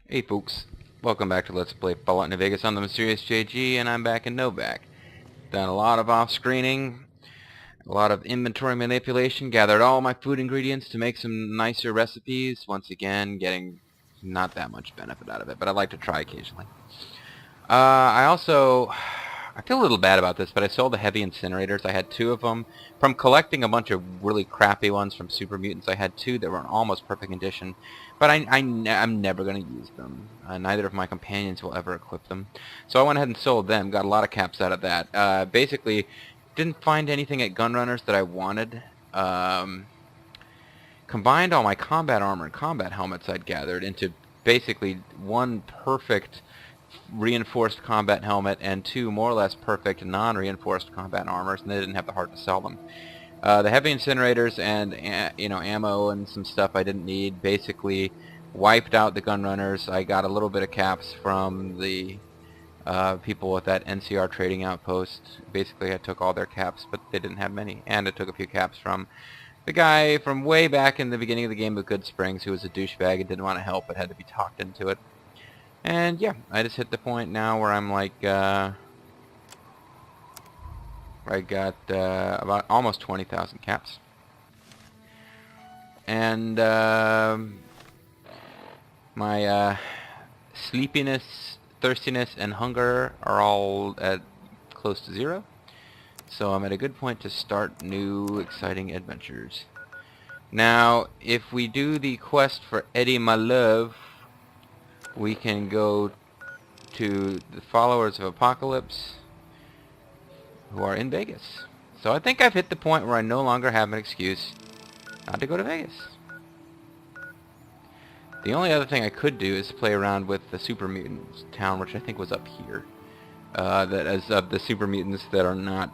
Hey folks, welcome back to Let's Play Fallout New Vegas. I'm the Mysterious JG, and I'm back in Novak. Done a lot of off-screening, a lot of inventory manipulation, gathered all my food ingredients to make some nicer recipes. Once again, getting not that much benefit out of it, but I like to try occasionally. I feel a little bad about this, but I sold the heavy incinerators. I had two of them. From collecting a bunch of really crappy ones from Super Mutants, I had two that were in almost perfect condition, but I'm never going to use them. Neither of my companions will ever equip them. So I went ahead and sold them, got a lot of caps out of that. Basically, didn't find anything at Gunrunners that I wanted. Combined all my combat armor and combat helmets I'd gathered into basically one perfect reinforced combat helmet and two more or less perfect non-reinforced combat armors, and they didn't have the heart to sell them. The heavy incinerators and ammo and some stuff I didn't need basically wiped out the Gunrunners. I got a little bit of caps from the people with that NCR trading outpost. Basically I took all their caps, but they didn't have many, and I took a few caps from the guy from way back in the beginning of the game with Good Springs, who was a douchebag and didn't want to help but had to be talked into it. And yeah, I just hit the point now where I'm like, I got about almost 20,000 caps. And my sleepiness, thirstiness, and hunger are all at close to zero. So I'm at a good point to start new exciting adventures. Now, if we do the quest for Eddie my love, we can go to the followers of Apocalypse who are in Vegas. So I think I've hit the point where I no longer have an excuse not to go to Vegas. The only other thing I could do is play around with the Super Mutants town, which I think was up here. That is of the Super Mutants that are not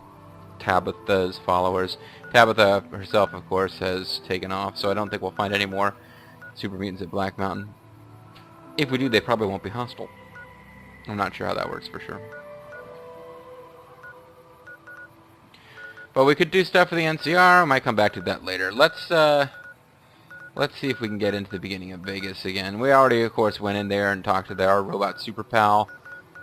Tabitha's followers. Tabitha herself, of course, has taken off, so I don't think we'll find any more Super Mutants at Black Mountain. If we do, they probably won't be hostile. I'm not sure how that works for sure. But we could do stuff for the NCR. I might come back to that later. Let's see if we can get into the beginning of Vegas again. We already, of course, went in there and talked to our robot super pal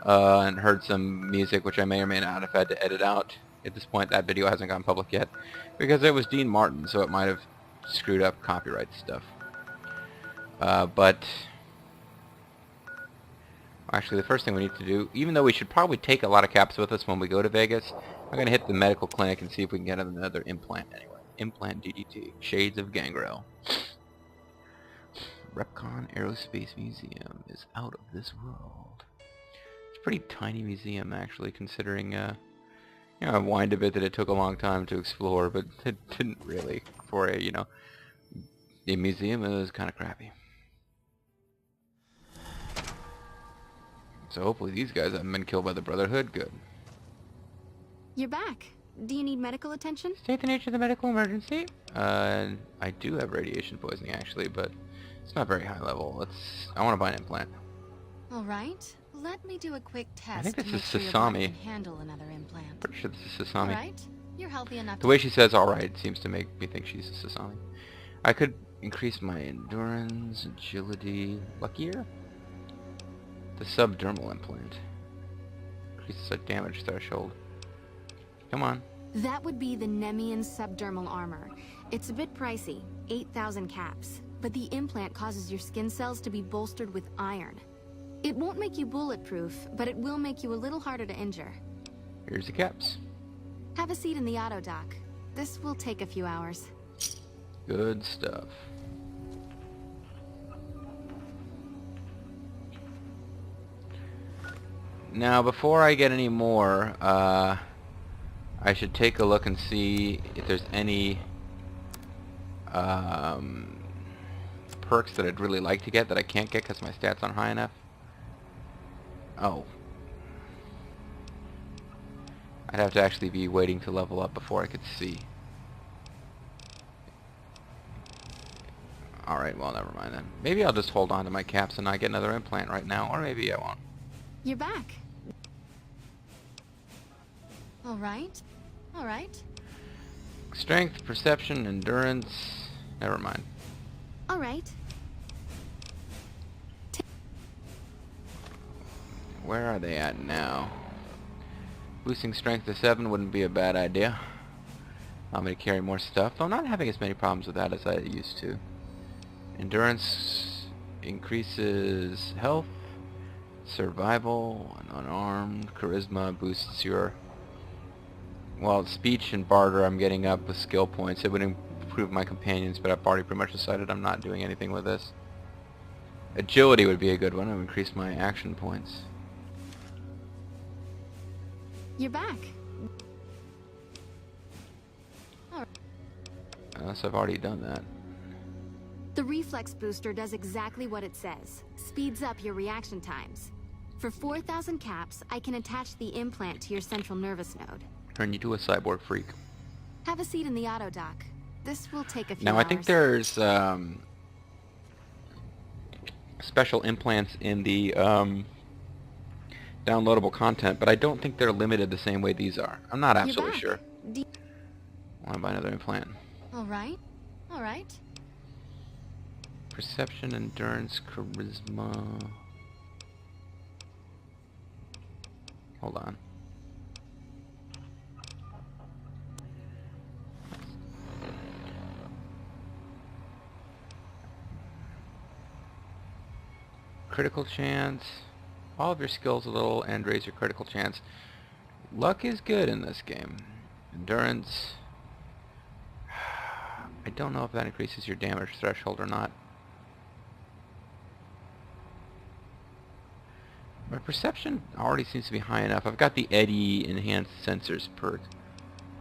and heard some music, which I may or may not have had to edit out. At this point, that video hasn't gone public yet because it was Dean Martin, so it might have screwed up copyright stuff. But actually, the first thing we need to do, even though we should probably take a lot of caps with us when we go to Vegas, I'm going to hit the medical clinic and see if we can get another implant anyway. Implant DDT. Shades of Gangrel. Repcon Aerospace Museum is out of this world. It's a pretty tiny museum, actually, considering, I whined a bit that it took a long time to explore, but it didn't really. For a, a museum, it was kind of crappy. So hopefully these guys haven't been killed by the Brotherhood. Good. You're back. Do you need medical attention? State the nature of the medical emergency. I do have radiation poisoning actually, but it's not very high level. I want to buy an implant. All right. Let me do a quick test. I think this to is make sure your body Sasami. can handle another implant. Pretty sure this is Sasami. All right. You're healthy enough. The way she says "all right" seems to make me think she's a Sasami. I could increase my endurance, agility, luckier. The subdermal implant increases the damage threshold. Come on. That would be the Nemean subdermal armor. It's a bit pricey, 8,000 caps, but the implant causes your skin cells to be bolstered with iron. It won't make you bulletproof, but it will make you a little harder to injure. Here's the caps. Have a seat in the auto dock. This will take a few hours. Good stuff. Now, before I get any more, I should take a look and see if there's any perks that I'd really like to get that I can't get because my stats aren't high enough. Oh. I'd have to actually be waiting to level up before I could see. Alright, well, never mind then. Maybe I'll just hold on to my caps and not get another implant right now, or maybe I won't. You're back. All right. All right. Strength, perception, endurance. Never mind. All right. Where are they at now? Boosting strength to 7 wouldn't be a bad idea. I'm going to carry more stuff. I'm not having as many problems with that as I used to. Endurance increases health, survival, unarmed, charisma boosts your... Well, speech and barter I'm getting up with skill points. It would improve my companions, but I've already pretty much decided I'm not doing anything with this. Agility would be a good one. It would increase my action points. You're back. Unless I've already done that. The reflex booster does exactly what it says. Speeds up your reaction times. For 4,000 caps, I can attach the implant to your central nervous node. Turn you to a cyborg freak. Have a seat in the auto dock. This will take a few Now hours. I think there's special implants in the downloadable content, but I don't think they're limited the same way these are. I'm not absolutely sure. I want to buy another implant. Alright. Alright. Perception, endurance, charisma. Hold on. Critical chance. All of your skills a little and raise your critical chance. Luck is good in this game. Endurance. I don't know if that increases your damage threshold or not. My perception already seems to be high enough. I've got the Eddy enhanced sensors perk.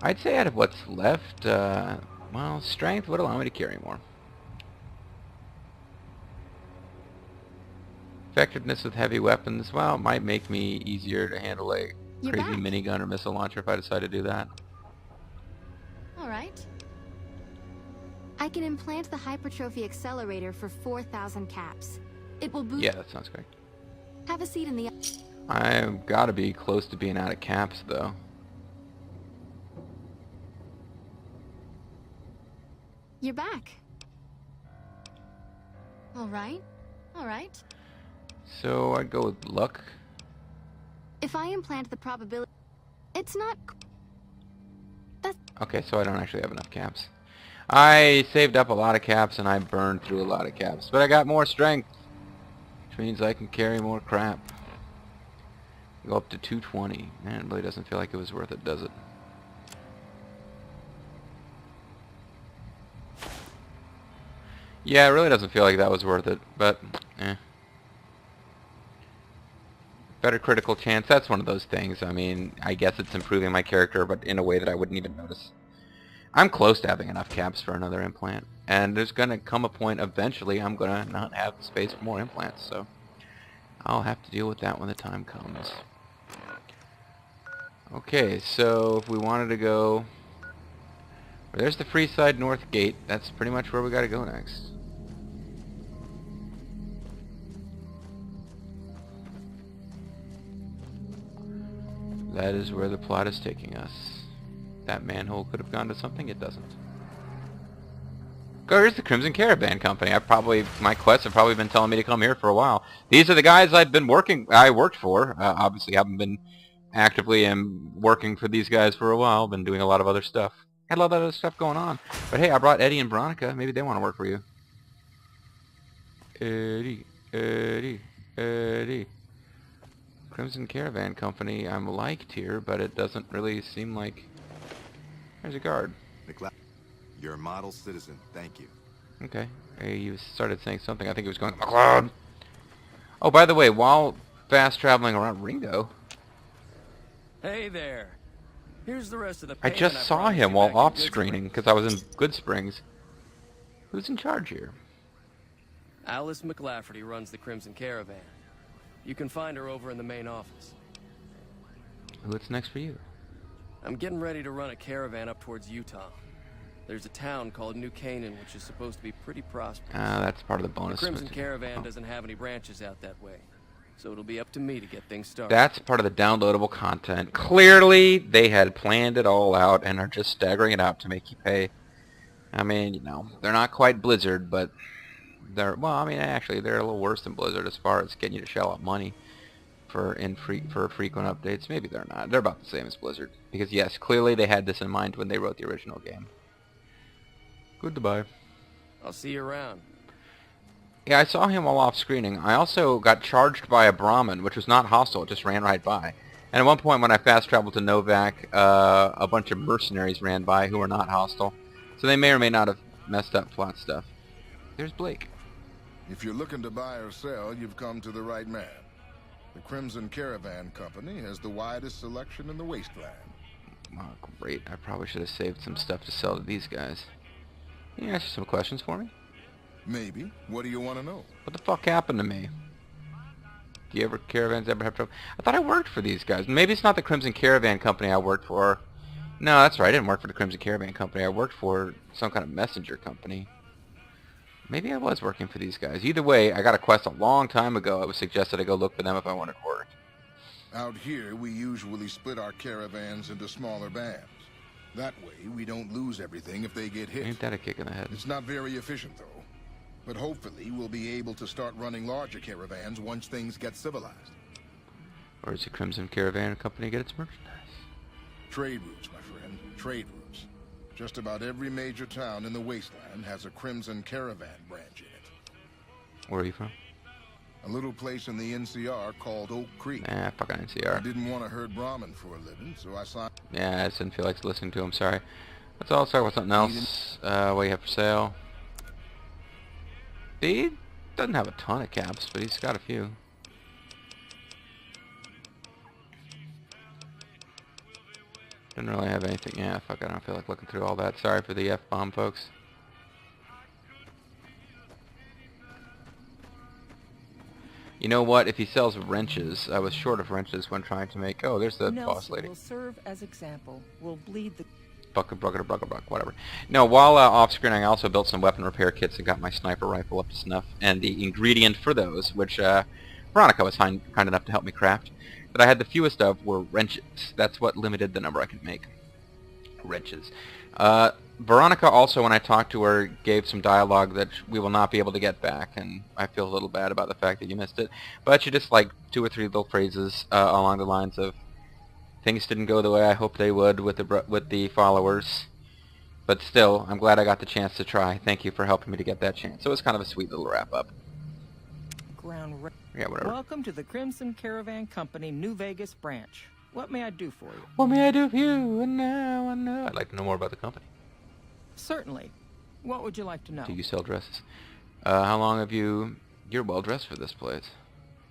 I'd say out of what's left, well, strength would allow me to carry more. Effectiveness with heavy weapons, well, it might make me easier to handle a crazy minigun or missile launcher if I decide to do that. Alright. I can implant the hypertrophy accelerator for 4,000 caps. It will boost... Yeah, that sounds great. Have a seat in the... I've got to be close to being out of caps, though. You're back. Alright. Alright. So I'd go with luck. If I implant the probability... It's not... That's... Okay, so I don't actually have enough caps. I saved up a lot of caps and I burned through a lot of caps. But I got more strength, which means I can carry more crap. Go up to 220. Man, it really doesn't feel like it was worth it, does it? Yeah, it really doesn't feel like that was worth it, but eh. Better critical chance, that's one of those things. I mean, I guess it's improving my character, but in a way that I wouldn't even notice. I'm close to having enough caps for another implant, and there's going to come a point eventually I'm going to not have space for more implants, so I'll have to deal with that when the time comes. Okay, so if we wanted to go... There's the Freeside North Gate. That's pretty much where we got to go next. That is where the plot is taking us. That manhole could have gone to something, it doesn't. Go, here's the Crimson Caravan Company. My quests have probably been telling me to come here for a while. These are the guys I worked for. Obviously haven't been actively working for these guys for a while. Been doing a lot of other stuff. Had a lot of other stuff going on. But hey, I brought Eddie and Veronica. Maybe they want to work for you. Eddie. Crimson Caravan Company. I'm liked here, but it doesn't really seem like... There's a guard. You're a model citizen. Thank you. Okay. He started saying something. I think he was going, McLeod! Oh, by the way, while fast traveling around Ringo... Hey there. Here's the rest of the I payment just saw promised him you while back in off Good screening, Springs. because I was in Good Springs. Who's in charge here? Alice McLafferty runs the Crimson Caravan. You can find her over in the main office. What's next for you? I'm getting ready to run a caravan up towards Utah. There's a town called New Canaan, which is supposed to be pretty prosperous. That's part of the bonus. The Crimson material. Caravan Oh. doesn't have any branches out that way, so it'll be up to me to get things started. That's part of the downloadable content. Clearly, they had planned it all out and are just staggering it out to make you pay. I mean, you know, they're not quite Blizzard, but they're, well, I mean, actually, they're a little worse than Blizzard as far as getting you to shell out money for frequent updates. Maybe they're not. They're about the same as Blizzard. Because yes, clearly they had this in mind when they wrote the original game. Goodbye. I'll see you around. Yeah, I saw him while off screening. I also got charged by a Brahmin, which was not hostile. It just ran right by. And at one point when I fast traveled to Novak, a bunch of mercenaries ran by who were not hostile. So they may or may not have messed up plot stuff. There's Blake. If you're looking to buy or sell, you've come to the right man. The Crimson Caravan Company has the widest selection in the wasteland. Oh, great. I probably should have saved some stuff to sell to these guys. Can you answer some questions for me? Maybe. What do you want to know? What the fuck happened to me? Do you ever caravans ever have trouble? I thought I worked for these guys. Maybe it's not the Crimson Caravan Company I worked for. No, that's right. I didn't work for the Crimson Caravan Company. I worked for some kind of messenger company. Maybe I was working for these guys. Either way, I got a quest a long time ago. It was suggested I go look for them if I wanted work. Out here, we usually split our caravans into smaller bands. That way, we don't lose everything if they get hit. Ain't that a kick in the head? It's not very efficient, though. But hopefully, we'll be able to start running larger caravans once things get civilized. Where does the Crimson Caravan Company get its merchandise? Trade routes, my friend. Trade routes. Just about every major town in the wasteland has a Crimson Caravan branch in it. Where are you from? A little place in the NCR called Oak Creek. Nah, fucking I NCR. didn't want to herd Brahmin for a living, so I signed... Yeah, I just didn't feel like listening to him, sorry. Let's all start with something else. What do you have for sale? He doesn't have a ton of caps, but he's got a few. Didn't really have anything. Yeah, fuck, I don't feel like looking through all that. Sorry for the F-bomb, folks. You know what? If he sells wrenches, I was short of wrenches when trying to make... Oh, there's the boss lady. Will serve as example. Will bleed the... Whatever. No, while off screen, I also built some weapon repair kits and got my sniper rifle up to snuff. And the ingredient for those, which Veronica was kind enough to help me craft, that I had the fewest of were wrenches. That's what limited the number I could make. Wrenches. Veronica also, when I talked to her, gave some dialogue that we will not be able to get back, and I feel a little bad about the fact that you missed it. But she just like 2 or 3 little phrases along the lines of, things didn't go the way I hoped they would with the followers, but still, I'm glad I got the chance to try. Thank you for helping me to get that chance. So it was kind of a sweet little wrap-up. Yeah, whatever. Welcome to the Crimson Caravan Company New Vegas branch. What may I do for you? What may I do for you? And now I know. I'd like to know more about the company. Certainly. What would you like to know? Do you sell dresses? How long have you... You're well dressed for this place.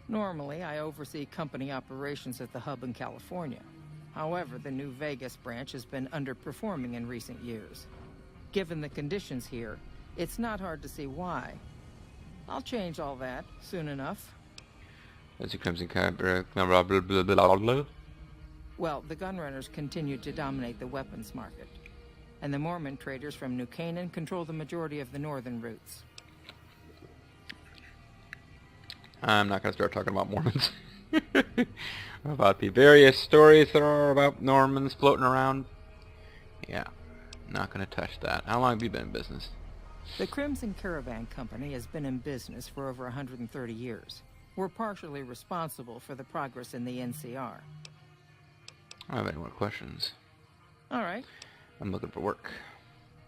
Normally, I oversee company operations at the hub in California. However, the New Vegas branch has been underperforming in recent years. Given the conditions here, it's not hard to see why. I'll change all that soon enough. That's a Crimson Caravan... blah, blah, blah, blah, blah. Well, the gunrunners continue to dominate the weapons market, and the Mormon traders from New Canaan control the majority of the northern routes. I'm not going to start talking about Mormons. About the various stories that are about Normans floating around. Yeah, not going to touch that. How long have you been in business? The Crimson Caravan Company has been in business for over 130 years. We're partially responsible for the progress in the NCR. I don't have any more questions. All right. I'm looking for work.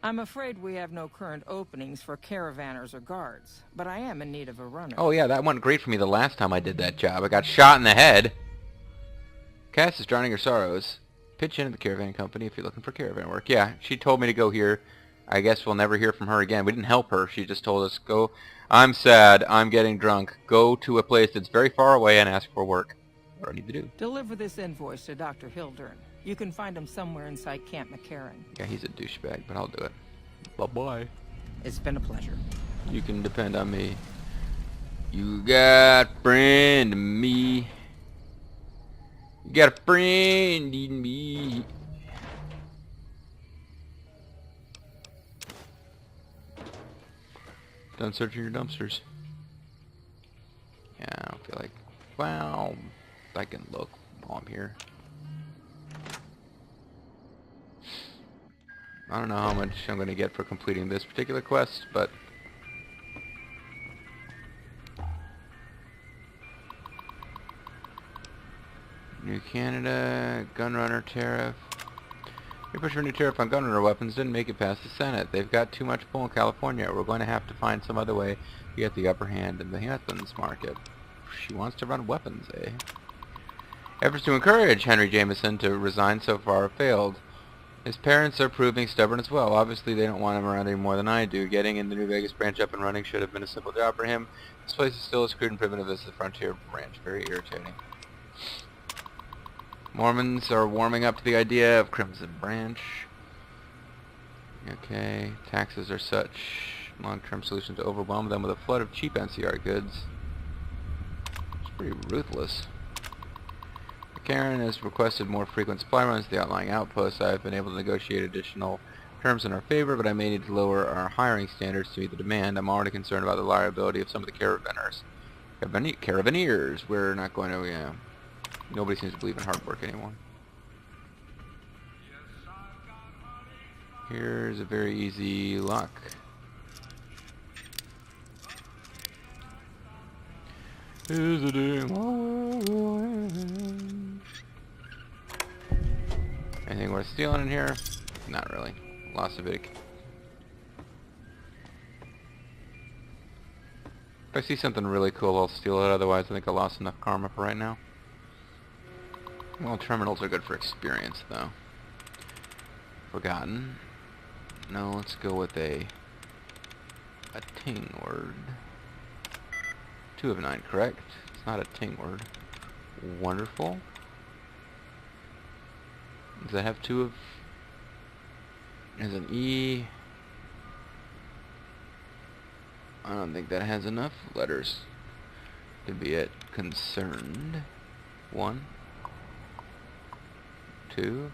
I'm afraid we have no current openings for caravanners or guards, but I am in need of a runner. Oh yeah, that went great for me the last time I did that job. I got shot in the head. Cass is drowning her sorrows. Pitch into the caravan company if you're looking for caravan work. Yeah, she told me to go here. I guess we'll never hear from her again. We didn't help her. She just told us, go, I'm sad, I'm getting drunk. Go to a place that's very far away and ask for work. What do I need to do? Deliver this invoice to Dr. Hildern. You can find him somewhere inside Camp McCarran. Yeah, he's a douchebag, but I'll do it. Bye-bye. It's been a pleasure. You can depend on me. You got a friend in me. You got a friend in me. Done searching your dumpsters. Yeah, I don't feel like... Well, I can look while I'm here. I don't know how much I'm going to get for completing this particular quest, but... New Canada, Gunrunner tariff. We push for a new tariff on gunrunner weapons didn't make it past the Senate. They've got too much pull in California. We're going to have to find some other way to get the upper hand in the weapons market. She wants to run weapons, eh? Efforts to encourage Henry Jameson to resign so far have failed. His parents are proving stubborn as well. Obviously, they don't want him around any more than I do. Getting in the New Vegas branch up and running should have been a simple job for him. This place is still as crude and primitive as the Frontier branch. Very irritating. Mormons are warming up to the idea of Crimson Branch. Okay, taxes are such long-term solution to overwhelm them with a flood of cheap NCR goods. It's pretty ruthless. Karen has requested more frequent supply runs to the outlying outposts. I've been able to negotiate additional terms in our favor, but I may need to lower our hiring standards to meet the demand. I'm already concerned about the liability of some of the caravanners. Caravaneers. We're not going to, yeah. Nobody seems to believe in hard work anymore. Here's a very easy lock. Is a day anything worth stealing in here? Not really. Lost a bit. If I see something really cool, I'll steal it. Otherwise, I think I lost enough karma for right now. Well, terminals are good for experience, though. Forgotten. No, let's go with a ting word. 2 of 9, correct? It's not a ting word. Wonderful. Does that have 2 of... Has an E. I don't think that has enough letters to be it. Concerned. 1. 2.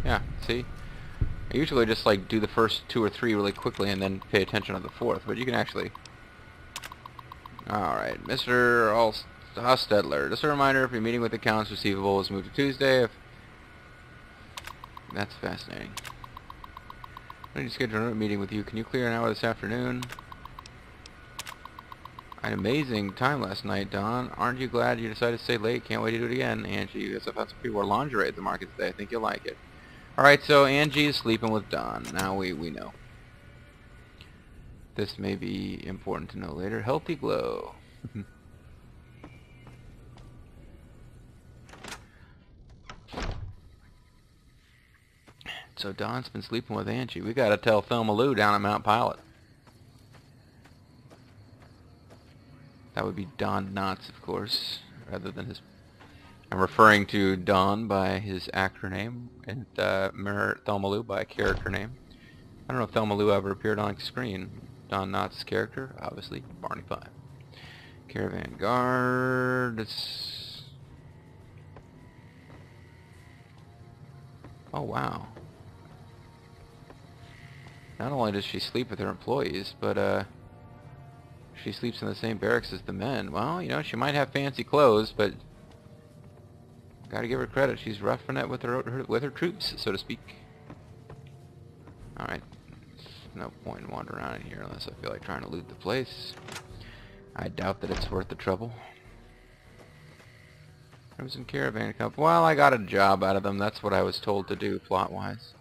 Yeah, see? I usually just like do the first 2 or 3 really quickly and then pay attention to the 4th, but you can actually... Alright, Mr. Hostetler. Just a reminder, if your meeting with accounts receivable is moved to Tuesday, That's fascinating. I need to schedule a meeting with you. Can you clear an hour this afternoon? An amazing time last night, Don. Aren't you glad you decided to stay late? Can't wait to do it again. Angie, I thought some people wore lingerie at the market today. I think you'll like it. Alright, so Angie is sleeping with Don. Now we know. This may be important to know later. Healthy glow. So Don's been sleeping with Angie. We gotta tell Thelma Lou down at Mount Pilot. That would be Don Knotts, of course, rather than his... I'm referring to Don by his actor name, and Thelma Lou by character name. I don't know if Thelma Lou ever appeared on screen. Don Knotts' character, obviously, Barney 5. Caravan Guard... It's... Oh, wow. Not only does she sleep with her employees, but she sleeps in the same barracks as the men. Well, you know, she might have fancy clothes, but gotta give her credit. She's roughing it with her troops, so to speak. All right, no point in wandering around in here unless I feel like trying to loot the place. I doubt that it's worth the trouble. Crimson Caravan Company. Well, I got a job out of them. That's what I was told to do, plot-wise.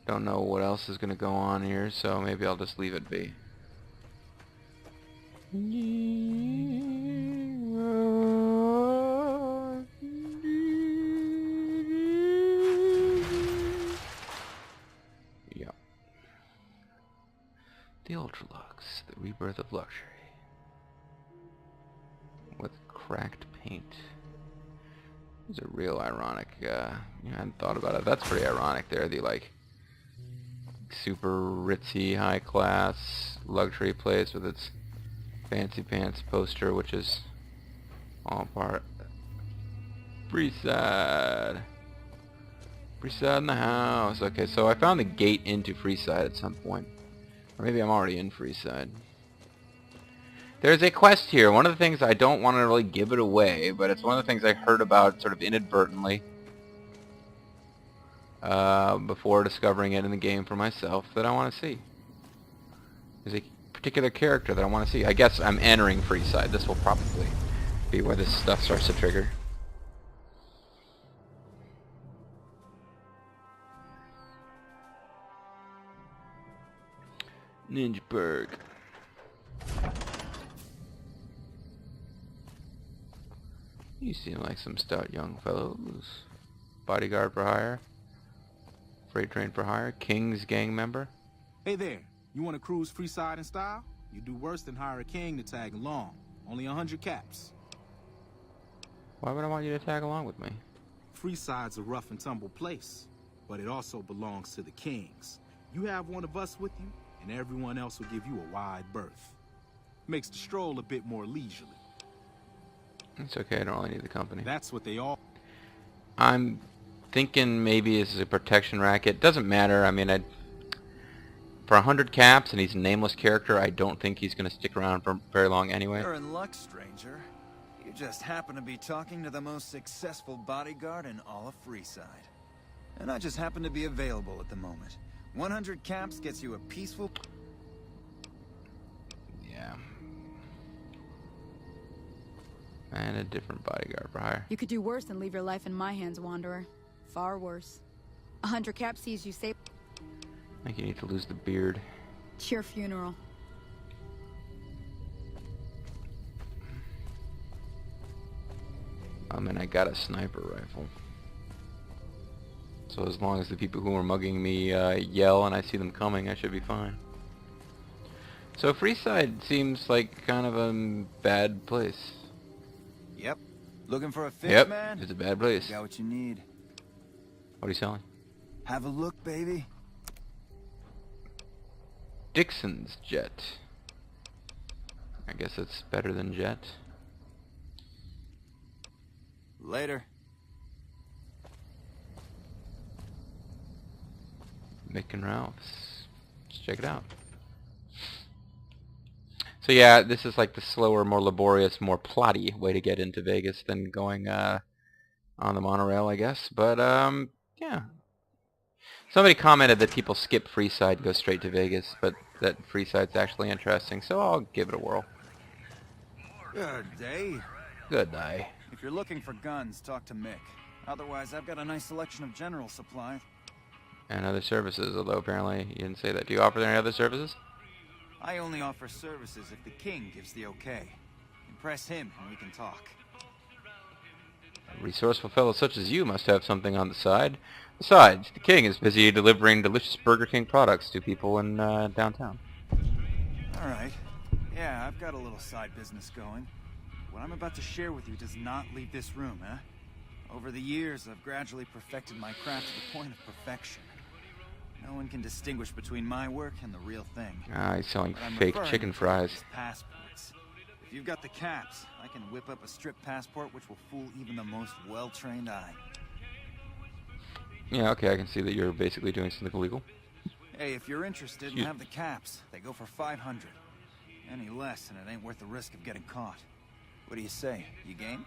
Don't know what else is going to go on here, so maybe I'll just leave it be. Yeah. The Ultralux, the rebirth of luxury. With cracked paint. It's a real ironic, I hadn't thought about it. That's pretty ironic there, the like super ritzy, high class luxury place with its fancy pants poster, which is all part Freeside. Freeside in the house. Okay, so I found the gate into Freeside at some point. Or maybe I'm already in Freeside. There's a quest here. One of the things, I don't want to really give it away, but it's one of the things I heard about sort of inadvertently before discovering it in the game for myself that I want to see. There's a particular character that I want to see. I guess I'm entering Freeside. This will probably be where this stuff starts to trigger. Ninjaburg. You seem like some stout young fellows. Bodyguard for hire. Freight train for hire. King's gang member. Hey there, you want to cruise Freeside in style? You do worse than hire a king to tag along. Only 100 caps. Why would I want you to tag along with me? Freeside's a rough and tumble place, but it also belongs to the kings. You have one of us with you, and everyone else will give you a wide berth. Makes the stroll a bit more leisurely. It's okay, I don't really need the company. That's what they all... I'm thinking maybe this is a protection racket. Doesn't matter, I mean, for 100 caps and he's a nameless character, I don't think he's going to stick around for very long anyway. You're in luck, stranger. You just happen to be talking to the most successful bodyguard in all of Freeside. And I just happen to be available at the moment. 100 caps gets you a peaceful... Yeah. And a different bodyguard for hire. You could do worse than leave your life in my hands, Wanderer. Far worse. 100 caps sees you safe. I think you need to lose the beard. To your funeral. I mean, I got a sniper rifle. So as long as the people who are mugging me yell and I see them coming, I should be fine. So Freeside seems like kind of a bad place. Yep. Looking for a fix, Yep, man? it's a bad place. Got what you need. What are you selling? Have a look, baby. Dixon's jet. I guess it's better than jet. Later. Mick and Ralph's. Let's check it out. So yeah, this is like the slower, more laborious, more plotty way to get into Vegas than going on the monorail, I guess. But yeah. Somebody commented that people skip Freeside and go straight to Vegas, but that Freeside's actually interesting, so I'll give it a whirl. Good day. Good day. If you're looking for guns, talk to Mick. Otherwise, I've got a nice selection of general supplies. And other services, although apparently you didn't say that. Do you offer any other services? I only offer services if the king gives the okay. Impress him and we can talk. Resourceful fellows such as you must have something on the side. Besides, the king is busy delivering delicious Burger King products to people in downtown. Alright. Yeah, I've got a little side business going. What I'm about to share with you does not leave this room, eh? Over the years, I've gradually perfected my craft to the point of perfection. No one can distinguish between my work and the real thing. Ah, he's selling But I'm fake referring chicken to fries. these passports. If you've got the caps, I can whip up a strip passport which will fool even the most well-trained eye. Yeah, okay, I can see that you're basically doing something illegal. Hey, if you're interested and have the caps, they go for 500. Any less, and it ain't worth the risk of getting caught. What do you say? You game?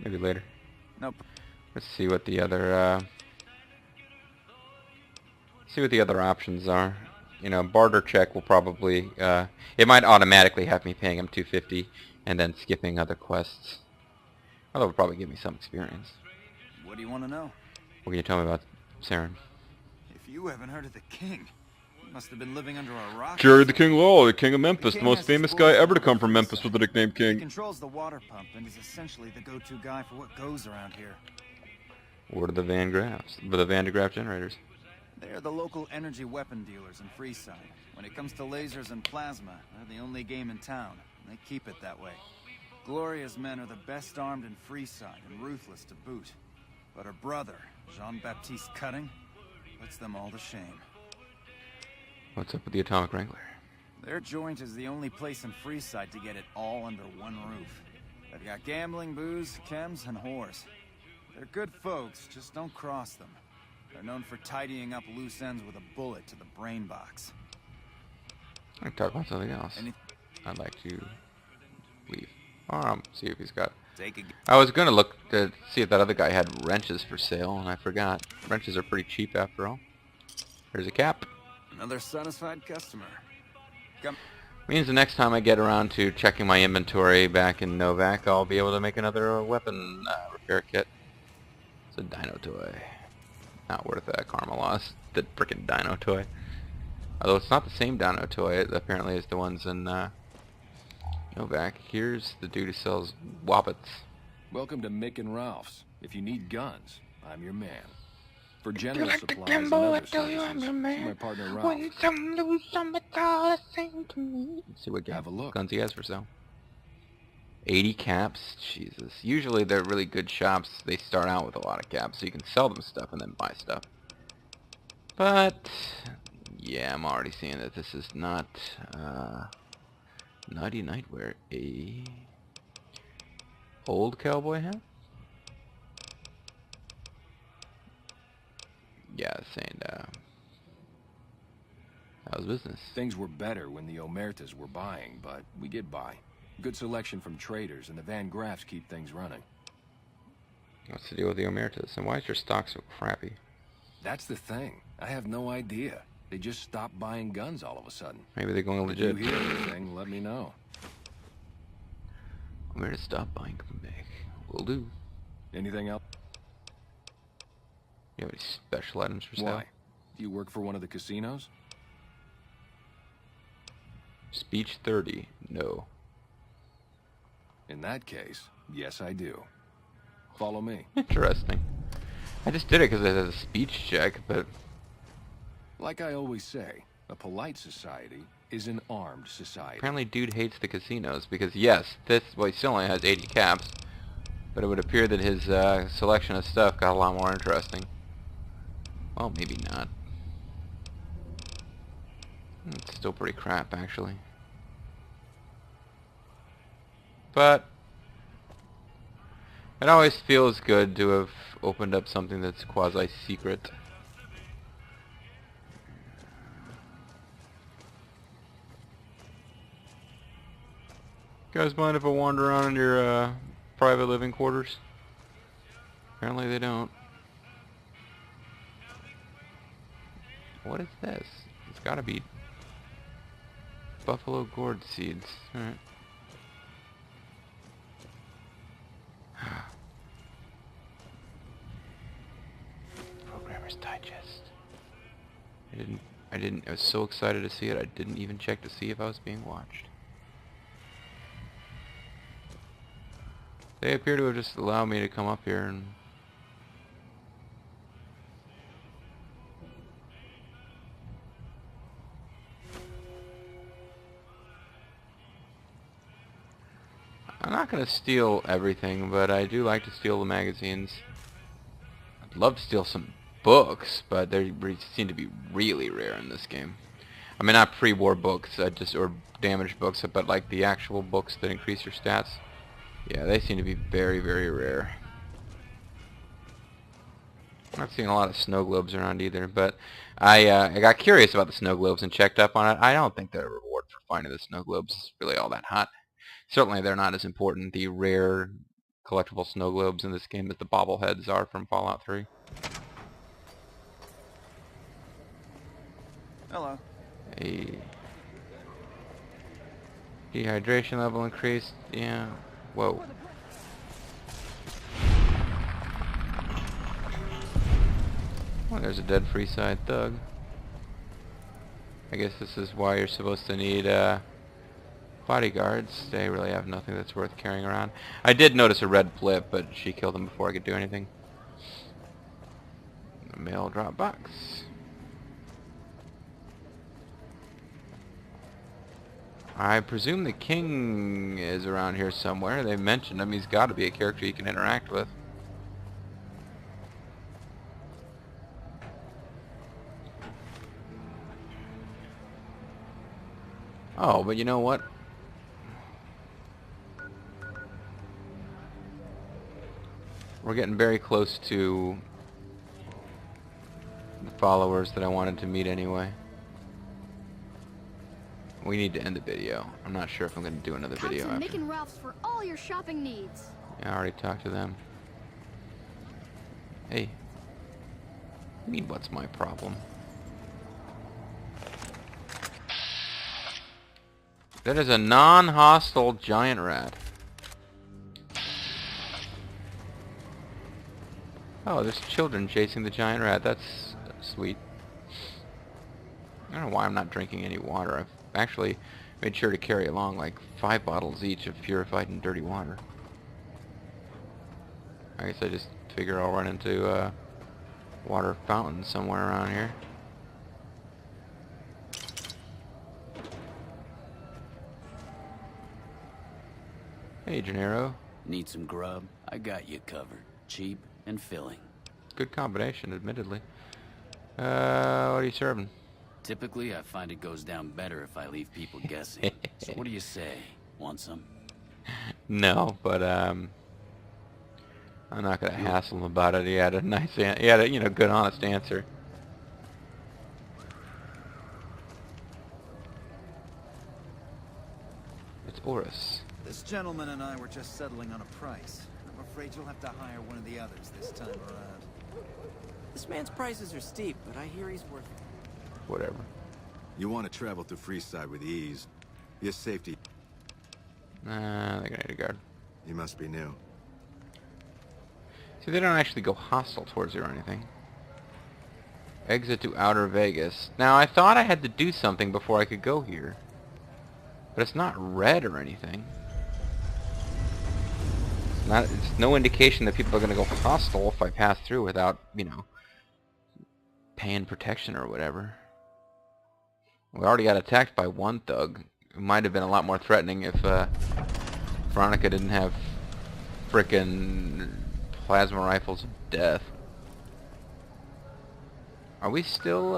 Maybe later. Nope. Let's see what the other options are. You know, barter check will probably it might automatically have me paying him $250 and then skipping other quests. Although it'll probably give me some experience. What do you want to know? What can you tell me about Saren? If you haven't heard of the king, you must have been living under a rock. Jerry the King Lawler, the King of Memphis, The the king most has famous his guy voice ever to on come from the Memphis side. with the nickname He King. controls the water pump and is essentially the go-to guy for what goes around here. What are the Van Graffs? The Van de Graaff generators. They're the local energy weapon dealers in Freeside. When it comes to lasers and plasma, they're the only game in town, and they keep it that way. Gloria's men are the best armed in Freeside and ruthless to boot. But her brother, Jean-Baptiste Cutting, puts them all to shame. What's up with the Atomic Wrangler? Their joint is the only place in Freeside to get it all under one roof. They've got gambling, booze, chems, and whores. They're good folks, just don't cross them. They're known for tidying up loose ends with a bullet to the brain box. I can talk about something else. I'd like to leave. See if he's got... I was going to look to see if that other guy had wrenches for sale, and I forgot. Wrenches are pretty cheap after all. There's a cap. Another satisfied customer. Come. Means the next time I get around to checking my inventory back in Novak, I'll be able to make another weapon repair kit. It's a dino toy. Not worth that karma loss. The frickin' dino toy. Although it's not the same dino toy, it apparently is the ones in Novak. Here's the dude who sells wobbits. Welcome to Mick and Ralph's. If you need guns, I'm your man. For general supplies and other services, see my partner Ralph. Let's see what Have a look. guns he has for sale. 80 caps? Jesus. Usually they're really good shops. They start out with a lot of caps, so you can sell them stuff and then buy stuff. But yeah, I'm already seeing that this is not Naughty Nightwear. A old cowboy hat? Yeah, saying how's business? Things were better when the Omertas were buying, but we get by. Good selection from traders, and the Van Graffs keep things running. What's the deal with the Omertas? And why is your stock so crappy? That's the thing. I have no idea. They just stopped buying guns all of a sudden. Maybe they're going legit. If you hear anything, let me know. Omerta stop buying from back. Will do. Anything else? You have any special items for sale? Why? Do you work for one of the casinos? Speech 30. No. In that case, yes I do. Follow me. Interesting. I just did it because it has a speech check, but... Like I always say, a polite society is an armed society. Apparently dude hates the casinos, because yes, well, he still only has 80 caps, but it would appear that his selection of stuff got a lot more interesting. Well, maybe not. It's still pretty crap, actually. But it always feels good to have opened up something that's quasi-secret. You guys mind if I wander around in your private living quarters? Apparently they don't. What is this? It's gotta be buffalo gourd seeds. Alright. Programmer's Digest. I was so excited to see it, I didn't even check to see if I was being watched. They appear to have just allowed me to come up here and... I'm not going to steal everything, but I do like to steal the magazines. I'd love to steal some books, but they seem to be really rare in this game. I mean, not pre-war books, or damaged books, but like the actual books that increase your stats. Yeah, they seem to be very, very rare. I'm not seeing a lot of snow globes around either, but I got curious about the snow globes and checked up on it. I don't think the reward for finding the snow globes is really all that hot. Certainly they're not as important, the rare collectible snow globes in this game, as the bobbleheads are from Fallout 3. Hello. A dehydration level increased, yeah. Whoa. Well, there's a dead Freeside thug. I guess this is why you're supposed to need bodyguards. They really have nothing that's worth carrying around. I did notice a red blip, but she killed him before I could do anything. A mail drop box. I presume the king is around here somewhere. They mentioned him. He's got to be a character you can interact with. Oh, but you know what? We're getting very close to the followers that I wanted to meet anyway. We need to end the video. I'm not sure if I'm going to do another video after. Mick and Ralph's for all your shopping needs. Yeah, I already talked to them. Hey. I mean, what's my problem? That is a non-hostile giant rat. Oh, there's children chasing the giant rat. That's sweet. I don't know why I'm not drinking any water. I've actually made sure to carry along like 5 bottles each of purified and dirty water. I guess I just figure I'll run into a water fountain somewhere around here. Hey, Gennaro. Need some grub? I got you covered. Cheap and filling. Good combination, admittedly. What are you serving? Typically, I find it goes down better if I leave people guessing. So what do you say? Want some? No, but I'm not gonna hassle him about it. He had a nice, he had a good, honest answer. It's Oris. This gentleman and I were just settling on a price. I'm afraid you'll have to hire one of the others this time around. This man's prices are steep, but I hear he's worth it. Whatever. You want to travel to Freeside with ease. Your safety. Nah, they're gonna need a guard. You must be new. See, they don't actually go hostile towards you or anything. Exit to Outer Vegas. Now, I thought I had to do something before I could go here. But it's not red or anything. It's no indication that people are going to go hostile if I pass through without, paying protection or whatever. We already got attacked by one thug. It might have been a lot more threatening if Veronica didn't have frickin' plasma rifles of death. Are we still,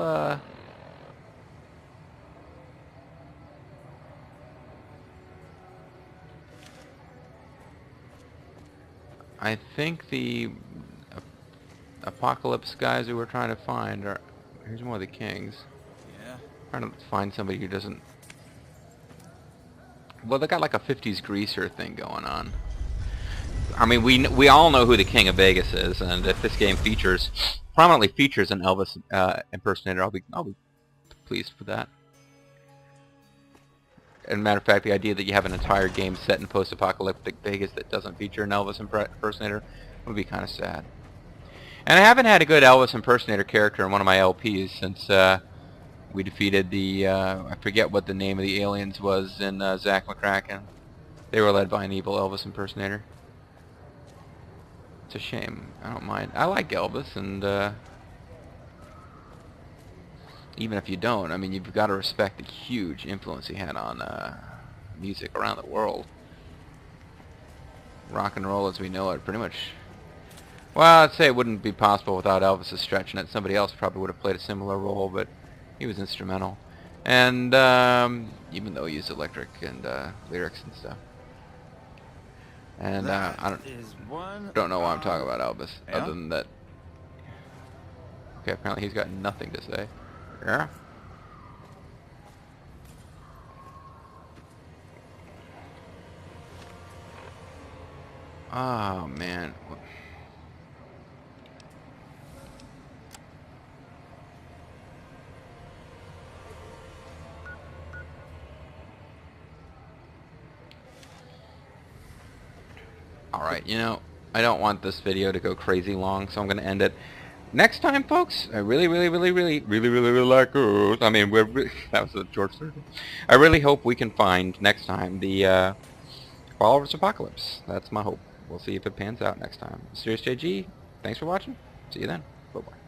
I think the Apocalypse guys who we're trying to find are... Here's more of the Kings. Yeah? Trying to find somebody who doesn't... Well, they got like a 50s greaser thing going on. I mean, we all know who the King of Vegas is, and if this game prominently features an Elvis impersonator, I'll be pleased with that. As a matter of fact, the idea that you have an entire game set in post-apocalyptic Vegas that doesn't feature an Elvis impersonator would be kind of sad. And I haven't had a good Elvis impersonator character in one of my LPs since we defeated the, I forget what the name of the aliens was in Zack McCracken. They were led by an evil Elvis impersonator. It's a shame. I don't mind. I like Elvis, and even if you don't, I mean, you've got to respect the huge influence he had on music around the world. Rock and roll as we know it, pretty much. Well, I'd say it wouldn't be possible without Elvis's stretching it. Somebody else probably would have played a similar role, but he was instrumental. And even though he used electric and lyrics and stuff. And I don't know why I'm talking about Elvis, other than that. Okay, apparently he's got nothing to say. Yeah? Oh, man. Alright, I don't want this video to go crazy long, so I'm going to end it. Next time, folks, I really like it. I mean, that was a George Circle. I really hope we can find, next time, the Followers Apocalypse. That's my hope. We'll see if it pans out next time. Serious JG, thanks for watching. See you then. Bye-bye.